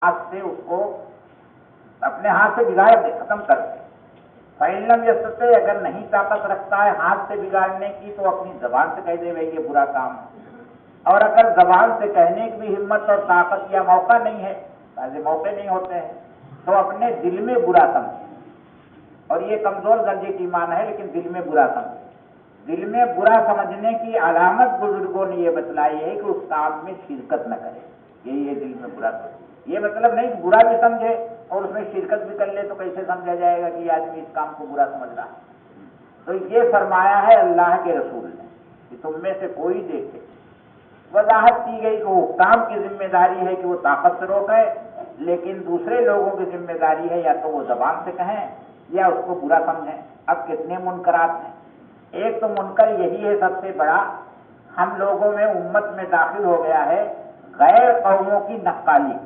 ہاتھ سے اس کو اپنے ہاتھ سے بگاڑ دے، ختم کر دے۔ فَإِن لَمْ يَسْتَطِعْ، اگر نہیں طاقت رکھتا ہے ہاتھ سے بگاڑنے کی تو اپنی زبان سے کہہ دے بھائی یہ برا کام ہے، اور اگر زبان سے کہنے کی بھی ہمت اور طاقت یا موقع نہیں ہے، ایسے موقع نہیں ہوتے ہیں، تو اپنے دل میں برا سمجھے۔ اور یہ کمزور درجے کی ایمان ہے، لیکن دل میں برا سمجھے۔ دل میں برا سمجھنے کی علامت بزرگوں نے یہ بتلائی ہے کہ اس کام میں شرکت نہ کرے، یہ دل میں برا سمجھے۔ یہ مطلب نہیں کہ برا بھی سمجھے اور اس میں شرکت بھی کر لے تو کیسے سمجھا جائے گا کہ یہ آدمی اس کام کو برا سمجھ رہا ہے۔ تو یہ فرمایا ہے اللہ کے رسول نے کہ تم میں سے کوئی دیکھے، وضاحت کی گئی کہ وہ حکام کی ذمہ داری ہے کہ وہ طاقت سے روکے، لیکن دوسرے لوگوں کی ذمہ داری ہے یا تو وہ زبان سے کہیں یا اس کو برا سمجھیں۔ اب کتنے منکرات ہیں، ایک تو منکر یہی ہے سب سے بڑا، ہم لوگوں میں امت میں داخل ہو گیا ہے غیر قوموں کی نقالی۔